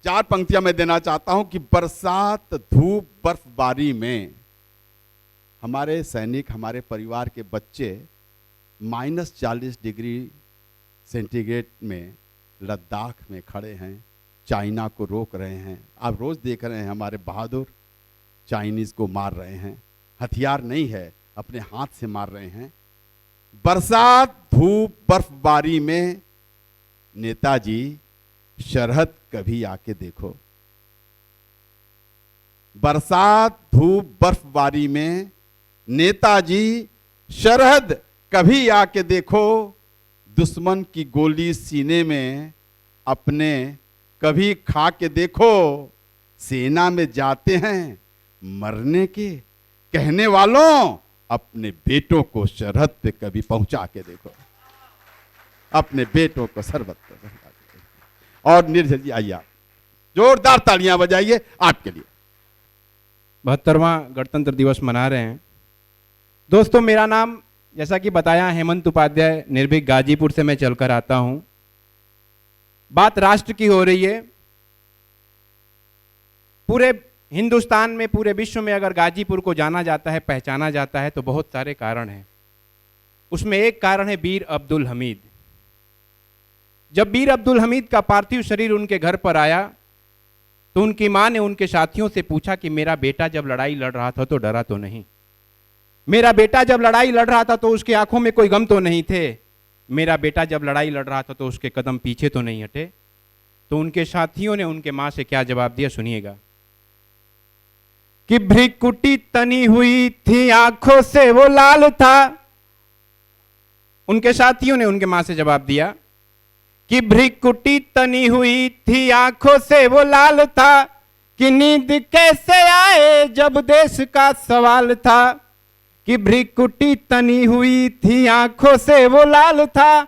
4 पंक्तियां मैं देना चाहता हूं कि बरसात, धूप, बर्फबारी में हमारे सैनिक, हमारे परिवार के बच्चे -40 डिग्री सेंटीग्रेड में लद्दाख में खड़े हैं, चाइना को रोक रहे हैं। आप रोज देख रहे हैं हमारे बहादुर चाइनीज को मार रहे हैं, हथियार नहीं है, अपने हाथ से मार रहे हैं। बरसात, धूप, बर्फबारी में नेताजी सरहद कभी आके देखो। बरसात, धूप, बर्फबारी में नेताजी सरहद कभी आके देखो। दुश्मन की गोली सीने में अपने कभी खा के देखो। सेना में जाते हैं मरने के, कहने वालों अपने बेटों को सरहद पे कभी पहुंचा के देखो। अपने बेटों को सरहद पे पहुंचा के देखो। और निर्जल जी आइए, आप जोरदार तालियां बजाइए आपके लिए। 72वां गणतंत्र दिवस मना रहे हैं। दोस्तों, मेरा नाम जैसा कि बताया हेमंत उपाध्याय, निर्भीक गाजीपुर से मैं चलकर आता हूं। बात राष्ट्र की हो रही है। पूरे हिंदुस्तान में, पूरे विश्व में अगर गाजीपुर को जाना जाता है, पहचाना जाता है, तो बहुत सारे कारण हैं। उसमें एक कारण है वीर अब्दुल हमीद। जब वीर अब्दुल हमीद का पार्थिव शरीर उनके घर पर आया तो उनकी मां ने उनके साथियों से पूछा कि मेरा बेटा जब लड़ाई लड़ रहा था तो डरा तो नहीं? मेरा बेटा जब लड़ाई लड़ रहा था तो उसकी आंखों में कोई गम तो नहीं थे? मेरा बेटा जब लड़ाई लड़ रहा था तो उसके कदम पीछे तो नहीं हटे? तो उनके साथियों ने उनके मां से क्या जवाब दिया, सुनिएगा। कि भ्रिकुटी तनी हुई थी, आंखों से वो लाल था। उनके साथियों ने उनके मां से जवाब दिया कि भ्रिकुटी तनी हुई थी, आंखों से वो लाल था। कि नींद कैसे आए जब देश का सवाल था। कि भ्रिकुटी तनी हुई थी, आंखों से वो लाल था।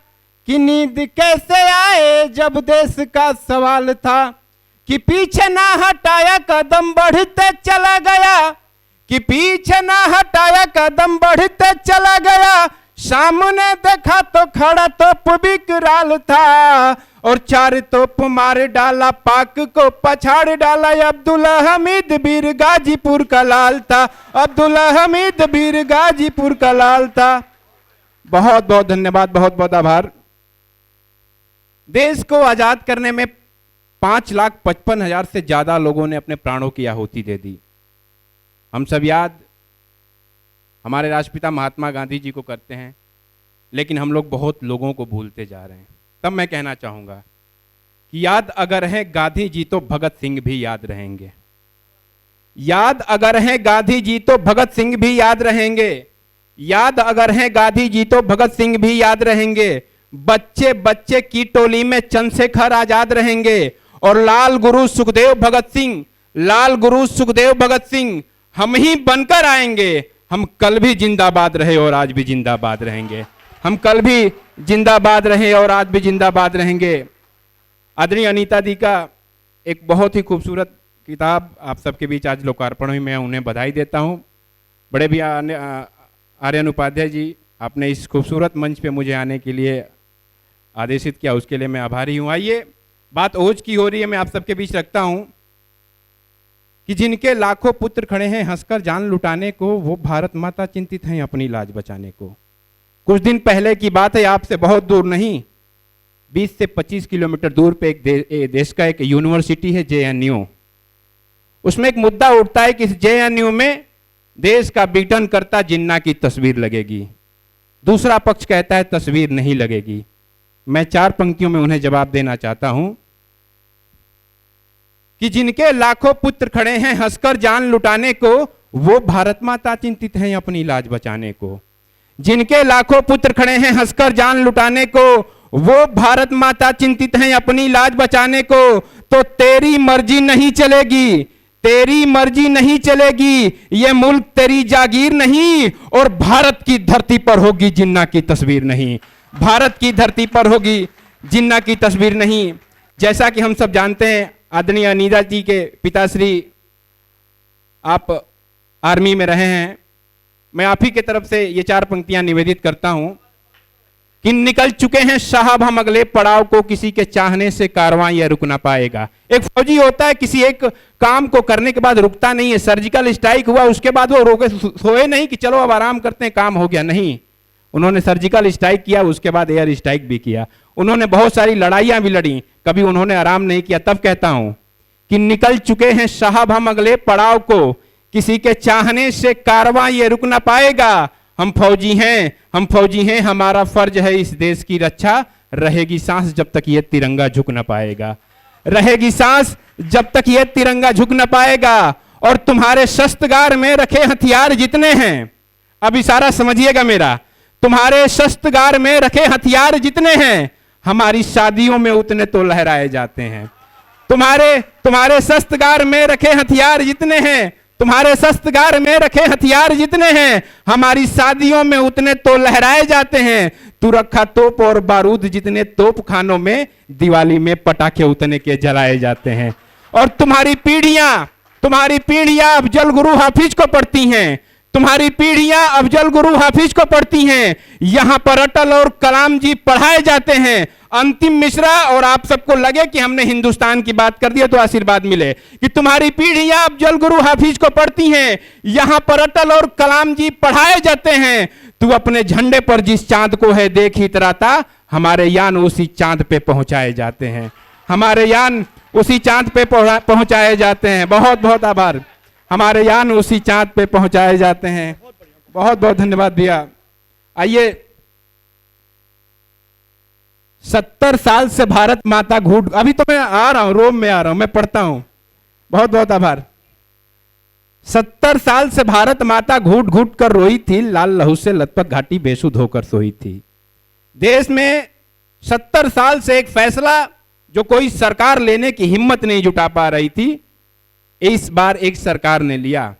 कि नींद कैसे आए जब देश का सवाल था। कि पीछे ना हटाया कदम बढ़ते चला गया। कि पीछे ना हटाया कदम बढ़ते चला गया। सामने देखा तो खड़ा तोप विकराल था। और 4 तोप मार डाला, पाक को पछाड़ डाला। अब्दुल हमीद वीर गाजीपुर का लाल था। अब्दुल हमीद वीर गाजीपुर का लाल था। बहुत बहुत धन्यवाद, बहुत बहुत आभार। देश को आजाद करने में 5,55,000 से ज्यादा लोगों ने अपने प्राणों की आहुति दे दी। हम सब याद हमारे राष्ट्रपिता महात्मा गांधी जी को करते हैं, लेकिन हम लोग बहुत लोगों को भूलते जा रहे हैं। तब मैं कहना चाहूंगा कि याद अगर है गांधी जी तो भगत सिंह भी याद रहेंगे। याद अगर है गांधी जी तो भगत सिंह भी याद रहेंगे। याद अगर है गांधी जी तो भगत सिंह भी याद रहेंगे। बच्चे बच्चे की टोली में चंद्रशेखर आजाद रहेंगे। और लाल गुरु सुखदेव भगत सिंह, लाल गुरु सुखदेव भगत सिंह हम ही बनकर आएंगे। हम कल भी जिंदाबाद रहे और आज भी जिंदाबाद रहेंगे। हम कल भी जिंदाबाद रहे और आज भी जिंदाबाद रहेंगे। आदरणीय अनीता दी का एक बहुत ही खूबसूरत किताब आप सबके बीच आज लोकार्पण हुई, मैं उन्हें बधाई देता हूं। बड़े भी आर्यन उपाध्याय जी, आपने इस खूबसूरत मंच पे मुझे आने के लिए आदेशित किया, उसके लिए मैं आभारी हूं। आइए, बात ओज की हो रही है, मैं आप सबके बीच रखता हूं कि जिनके लाखों पुत्र खड़े हैं हंसकर जान लुटाने को, वो भारत माता चिंतित हैं अपनी लाज बचाने को। कुछ दिन पहले की बात है, आपसे बहुत दूर नहीं, 20 से 25 किलोमीटर दूर पे एक देश का एक यूनिवर्सिटी है JNU। उसमें एक मुद्दा उठता है कि इस JNU में देश का ब्रिटेन करता जिन्ना की तस्वीर लगेगी। दूसरा पक्ष कहता है तस्वीर नहीं लगेगी। मैं 4 पंक्तियों में उन्हें जवाब देना चाहता हूं कि जिनके लाखों पुत्र खड़े हैं हंसकर जान लुटाने को, वो भारत माता चिंतित हैं अपनी लाज बचाने को। जिनके लाखों पुत्र खड़े हैं हंसकर जान लुटाने को, वो भारत माता चिंतित हैं अपनी लाज बचाने को। तो तेरी मर्जी नहीं चलेगी, तेरी मर्जी नहीं चलेगी, ये मुल्क तेरी जागीर नहीं। और भारत की धरती पर होगी जिन्ना की तस्वीर नहीं। भारत की धरती पर होगी जिन्ना की तस्वीर नहीं। जैसा कि हम सब जानते हैं, आदरणीय अनीता जी के पिताश्री आप आर्मी में रहे हैं। मैं आप ही की तरफ से ये 4 पंक्तियां निवेदित करता हूं कि निकल चुके हैं साहब हम अगले पड़ाव को, किसी के चाहने से कारवां यह रुक ना पाएगा। एक फौजी होता है, किसी एक काम को करने के बाद रुकता नहीं है। सर्जिकल स्ट्राइक हुआ, उसके बाद वो रोके सोए नहीं कि चलो अब आराम करते हैं, काम हो गया, नहीं। उन्होंने सर्जिकल स्ट्राइक किया, उसके बाद एयर स्ट्राइक भी किया। उन्होंने बहुत सारी लड़ाइयां भी लड़ी, कभी उन्होंने आराम नहीं किया। तब कहता हूं कि निकल चुके हैं साहब हम अगले पड़ाव को, किसी के चाहने से कारवां ये रुक ना पाएगा। हम फौजी हैं, हमारा फर्ज है इस देश की रक्षा। रहेगी सांस जब तक ये तिरंगा झुक ना पाएगा, रहेगी सांस जब तक ये तिरंगा झुक ना पाएगा। और तुम्हारे शस्त्रगार में रखे हथियार जितने हैं, अब इशारा समझिएगा मेरा, तुम्हारे शस्त्रगार में रखे हथियार जितने हैं, हमारी शादियों में उतने तो लहराए जाते हैं। तुम्हारे शस्त्रगार में रखे हथियार जितने हैं, तुम्हारे शस्त्रगार में रखे हथियार जितने हैं, हमारी शादियों में उतने तो लहराए जाते हैं। तू रखा तोप और बारूद जितने तोप खानों में, दिवाली में पटाखे उतने के जलाए जाते हैं। और तुम्हारी पीढ़ियां अफजल गुरु हाफिज को पढ़ती हैं, तुम्हारी पीढ़ियां अफजल गुरु हाफिज को पढ़ती हैं। यहां पर अटल और कलाम जी पढ़ाए जाते हैं। अंतिम मिश्रा, और आप सबको लगे कि हमने हिंदुस्तान की बात कर दी तो आशीर्वाद मिले, कि तुम्हारी पीढ़ियां अफजल गुरु हाफिज को पढ़ती हैं। यहां पर अटल और कलाम जी पढ़ाए जाते हैं। तू अपने झंडे पर जिस चांद को है देख ही इतराता, हमारे यान उसी चांद पे पहुंचाए जाते हैं, हमारे यान उसी चांद पे पहुंचाए जाते हैं। बहुत बहुत आभार, हमारे यान उसी चांद पे पहुंचाए जाते हैं। बहुत बहुत धन्यवाद भैया। आइए, 70 साल से भारत माता घूट, अभी तो मैं आ रहा हूं, रोम में आ रहा हूं, मैं पढ़ता हूं। बहुत बहुत आभार। 70 साल से भारत माता घूट घूट कर रोई थी, लाल लहू से लथपथ घाटी बेसुध होकर सोई थी। देश में 70 साल से एक फैसला जो कोई सरकार लेने की हिम्मत नहीं जुटा पा रही थी, इस बार एक सरकार ने लिया।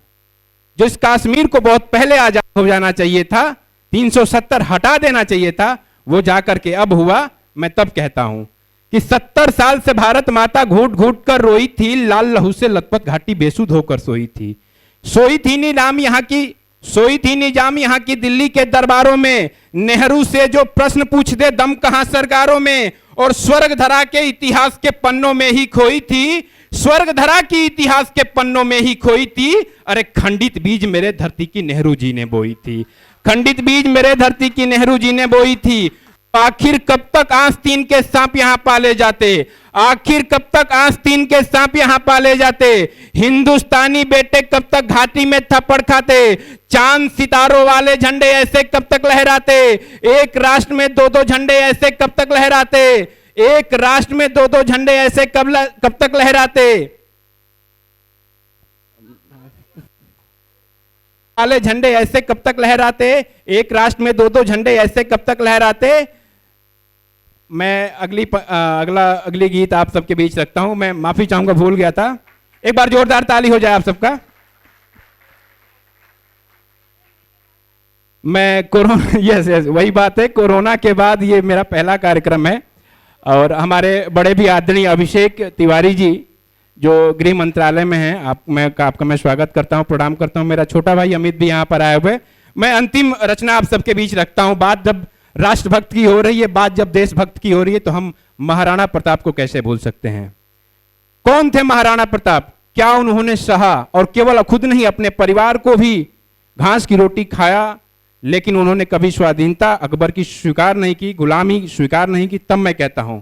जो इस कश्मीर को बहुत पहले आजाद हो जाना चाहिए था, 370 हटा देना चाहिए था, वो जाकर के अब हुआ। मैं तब कहता हूं कि 70 साल से भारत माता घूट घूट कर रोई थी, लाल लहू से लथपथ घाटी बेसुध होकर सोई थी। सोई थी निजाम यहाँ की दिल्ली के दरबारों में, नेहरू से जो प्रश्न पूछ दे दम कहां सरकारों में। और स्वर्ग धरा के इतिहास के पन्नों में ही खोई थी, स्वर्ग धरा की इतिहास के पन्नों में ही खोई थी। अरे खंडित बीज मेरे धरती की नेहरू जी ने बोई थी, खंडित बीज मेरे धरती की नेहरू जी ने बोई थी। आखिर कब तक आस्तीन के सांप यहां पाले जाते, आखिर कब तक आस्तीन के सांप यहां पाले जाते। हिंदुस्तानी बेटे कब तक घाटी में थप्पड़ खाते, चांद सितारों वाले झंडे ऐसे कब तक लहराते। एक राष्ट्र में दो दो झंडे ऐसे कब तक लहराते, एक राष्ट्र में दो दो झंडे ऐसे कब तक लहराते। वाले झंडे ऐसे कब तक लहराते, एक राष्ट्र में दो दो झंडे ऐसे कब तक लहराते। मैं अगली गीत आप सबके बीच रखता हूं। मैं माफी चाहूंगा, भूल गया था। एक बार जोरदार ताली हो जाए आप सबका। मैं कोरोना यस वही बात है, कोरोना के बाद ये मेरा पहला कार्यक्रम है। और हमारे बड़े भी आदरणीय अभिषेक तिवारी जी जो गृह मंत्रालय में हैं, आपका मैं स्वागत करता हूं, प्रणाम करता हूं। मेरा छोटा भाई अमित भी यहां पर आए हुए। मैं अंतिम रचना आप सबके बीच रखता हूं। बात जब राष्ट्रभक्त की हो रही है, बात जब देशभक्त की हो रही है, तो हम महाराणा प्रताप को कैसे भूल सकते हैं। कौन थे महाराणा प्रताप, क्या उन्होंने सहा, और केवल खुद नहीं अपने परिवार को भी घास की रोटी खाया, लेकिन उन्होंने कभी स्वाधीनता अकबर की स्वीकार नहीं की, गुलामी स्वीकार नहीं की। तब मैं कहता हूं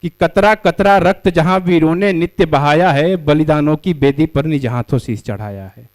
कि कतरा कतरा रक्त जहां वीरों ने नित्य बहाया है, बलिदानों की बेदी पर निज हाथों शीश चढ़ाया है।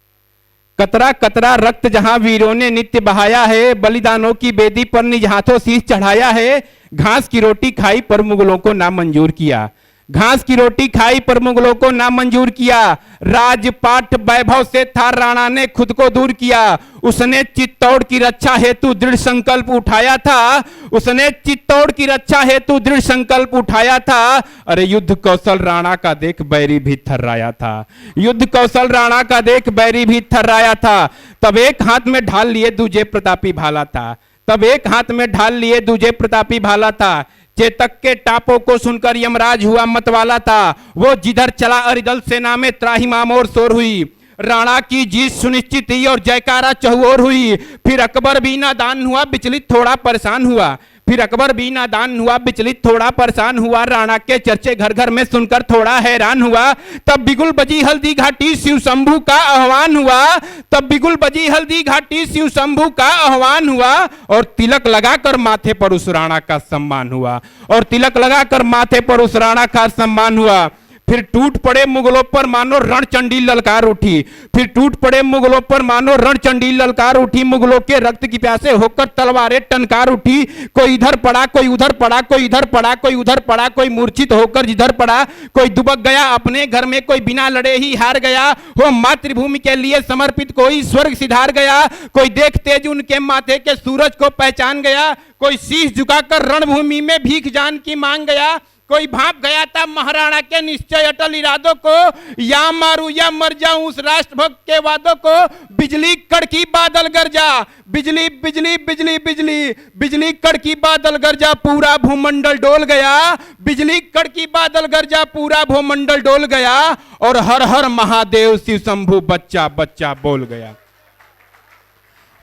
कतरा कतरा रक्त जहां वीरों ने नित्य बहाया है, बलिदानों की बेदी पर निज हाथों शीश चढ़ाया है। घास की रोटी खाई पर मुगलों को नामंजूर किया, घास की रोटी खाई पर मुगलों को नामंजूर किया। राजपाट वैभव से था राणा ने खुद को दूर किया, उसने चित्तौड़ की रक्षा हेतु दृढ़ संकल्प उठाया था, उसने चित्तौड़ की रक्षा हेतु दृढ़ संकल्प उठाया था। अरे युद्ध कौशल राणा का देख बैरी भी थर्राया था, युद्ध कौशल राणा का देख बैरी भी थर्राया था। तब एक हाथ में ढाल लिए दूजे प्रतापी भाला था, तब एक हाथ में ढाल लिए दूजे प्रतापी भाला था। चेतक के टापों को सुनकर यमराज हुआ मतवाला था, वो जिधर चला अरिदल सेना में त्राहिमाम और शोर हुई। राणा की जीत सुनिश्चित हुई और जयकारा चहुओर हुई। फिर अकबर भी नादान हुआ, विचलित थोड़ा परेशान हुआ। फिर अकबर भी नादान हुआ, विचलित थोड़ा परेशान हुआ। राणा के चर्चे घर घर में सुनकर थोड़ा हैरान हुआ। तब बिगुल बजी हल्दी घाटी, शिव शंभू का आह्वान हुआ। तब बिगुल बजी हल्दी घाटी, शिव शंभू का आह्वान हुआ। और तिलक लगाकर माथे पर उस राणा का सम्मान हुआ। और तिलक लगाकर माथे पर उस राणा का सम्मान हुआ। फिर टूट पड़े मुगलों पर मानो रणचंडी ललकार उठी। फिर टूट पड़े मुगलों पर मानो रणचंडी ललकार उठी। मुगलों के रक्त की प्यासे होकर तलवारें टनकार उठी। कोई इधर पड़ा, कोई उधर पड़ा, कोई इधर पड़ा, कोई उधर पड़ा, कोई मूर्छित होकर जिधर पड़ा। कोई दुबक गया अपने घर में, कोई बिना लड़े ही हार गया। वो मातृभूमि के लिए समर्पित कोई स्वर्ग सिधार गया। कोई देखते जी उनके माथे के सूरज को पहचान गया। कोई शीश झुकाकर रणभूमि में भीख जान की मांग गया। कोई भाप गया था महाराणा के निश्चय अटल इरादों को, या मारू या मर जाऊं उस राष्ट्रभक्त के वादों को। बिजली कड़की बादल गरजा, बिजली बिजली बिजली बिजली बिजली कड़की बादल गरजा, पूरा भूमंडल डोल गया। बिजली कड़की बादल गरजा, पूरा भूमंडल डोल गया। और हर हर महादेव शिव शंभू बच्चा बच्चा बोल गया।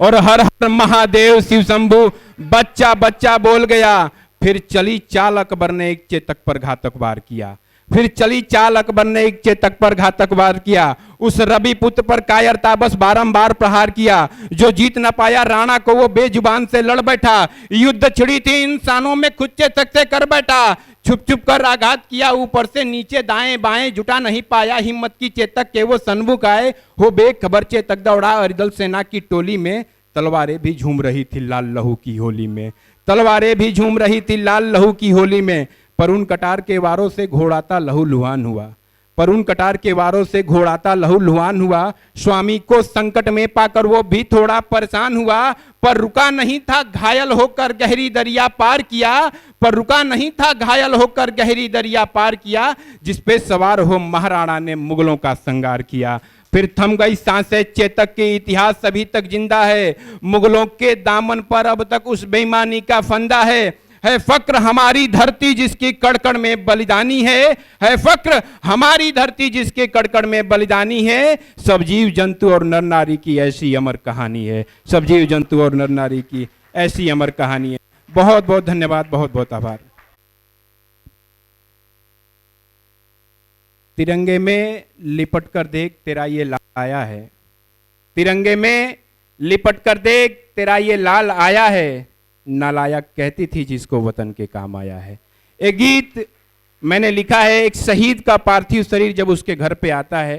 और हर हर महादेव शिव शंभू बच्चा बच्चा बोल गया। फिर चली चाल अकबर ने एक चेतक पर घातक वार किया। फिर चली चाल अकबर ने एक चेतक पर घातक वार किया। उस रवि पुत्र पर कायरता बस बारंबार प्रहार किया। जो जीत न पाया राणा को वो बेजुबान से लड़ बैठा। युद्ध छिड़ी थी इंसानों में खुद चेतक से कर बैठा। छुप छुप कर आघात किया ऊपर से नीचे दाएं बाएं, जुटा नहीं पाया हिम्मत की चेतक के वो सन्मुख आए। हो बेखबर चेतक दौड़ा अरिदल सेना की टोली में। तलवारें भी झूम रही थी लाल लहू की होली में। तलवारें भी झूम रही थी लाल लहू की होली में। पर उन कटार के वारों से घोड़ाता लहू लुहान हुआ। पर उन कटार के वारों से घोड़ाता लहू लुहान हुआ। स्वामी को संकट में पाकर वो भी थोड़ा परेशान हुआ। पर रुका नहीं था, घायल होकर गहरी दरिया पार किया। पर रुका नहीं था, घायल होकर गहरी दरिया पार किया। जिस पे सवार हो महाराणा ने मुगलों का संगार किया। फिर थम गई सांसें चेतक के इतिहास अभी तक जिंदा है। मुगलों के दामन पर अब तक उस बेईमानी का फंदा है फक्र हमारी धरती जिसकी कड़कड़ में बलिदानी है फक्र हमारी धरती जिसके कड़कड़ में बलिदानी है। सब जीव जंतु और नर नारी की ऐसी अमर कहानी है। सब जीव जंतु और नर नारी की ऐसी अमर कहानी है। बहुत बहुत धन्यवाद, बहुत बहुत आभार। तिरंगे में लिपट कर देख तेरा ये लाल आया है। तिरंगे में लिपट कर देख तेरा ये लाल आया है। नालायक कहती थी जिसको वतन के काम आया है। एक गीत मैंने लिखा है। एक शहीद का पार्थिव शरीर जब उसके घर पे आता है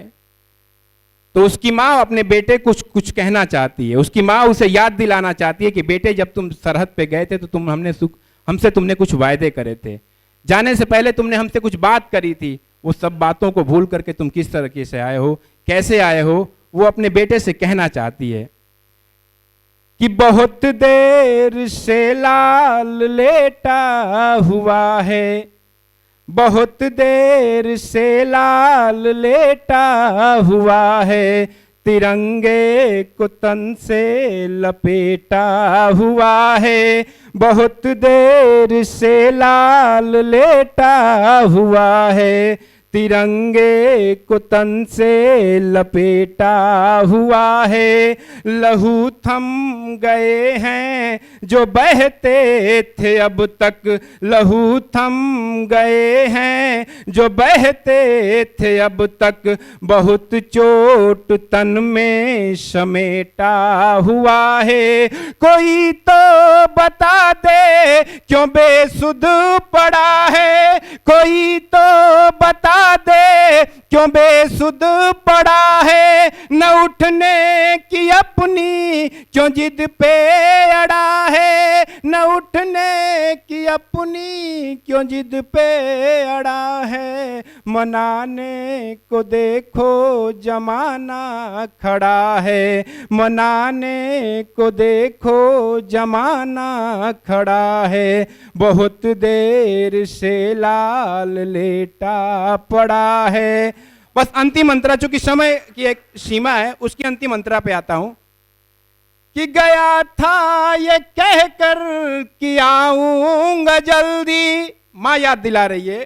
तो उसकी माँ अपने बेटे कुछ कहना चाहती है। उसकी माँ उसे याद दिलाना चाहती है कि बेटे जब तुम सरहद पे गए थे तो हमसे तुमने कुछ वायदे करे थे। जाने से पहले तुमने हमसे कुछ बात करी थी। वो सब बातों को भूल करके तुम किस तरीके से आए हो, कैसे आए हो, वो अपने बेटे से कहना चाहती है कि बहुत देर से लाल लेटा हुआ है। बहुत देर से लाल लेटा हुआ है। तिरंगे को तन से लपेटा हुआ है। बहुत देर से लाल लेटा हुआ है। तिरंगे को तन से लपेटा हुआ है। लहू थम गए हैं जो बहते थे अब तक। लहू थम गए हैं जो बहते थे अब तक। बहुत चोट तन में समेटा हुआ है। कोई तो बता दे क्यों बेसुध पड़ा है। कोई तो बता दे क्यों बेसुध पड़ा है। न उठने की अपनी क्यों जिद पे अड़ा है। न उठने की अपनी क्यों जिद पे अड़ा है। मनाने को देखो जमाना खड़ा है। मनाने को देखो जमाना खड़ा है। बहुत देर से लाल लेटा पड़ा है। बस अंतिम मंत्रा, चूंकि समय की एक सीमा है, उसकी अंतिम मंत्रा पे आता हूं कि गया था ये कहकर कि आऊंगा जल्दी। मां याद दिला रही है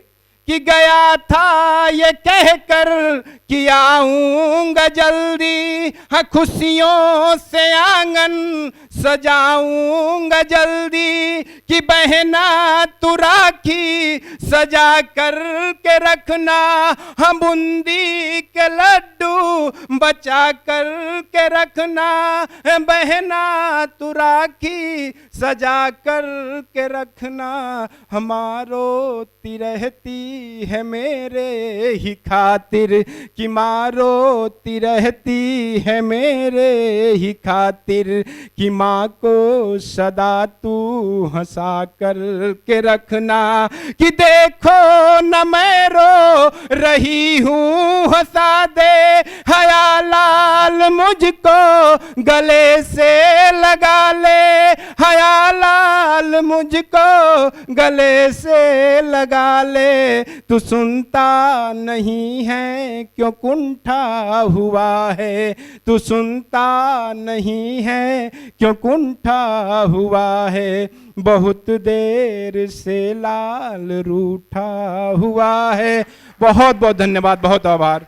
कि गया था ये कहकर कि आऊंगा जल्दी, हाँ खुशियों से आंगन सजाऊंगा जल्दी, कि बहना तू राखी सजा कर के रखना, हम बूंदी के लड्डू बचा कर के रखना, बहना तू राखी सजा कर के रखना, हमारो ती रहती है मेरे ही खातिर, कि मारो ती रहती है मेरे ही खातिर, कि माँ को सदा तू हंसा कर के रखना, कि देखो न मैं रो रही हूँ हंसा दे, हया लाल मुझको गले से लगा ले, हया लाल मुझको गले से लगा ले, तू सुनता नहीं है क्यों कुंठा हुआ है, तू सुनता नहीं है क्यों कुंठा हुआ है, बहुत देर से लाल रूठा हुआ है। बहुत बहुत धन्यवाद, बहुत आभार।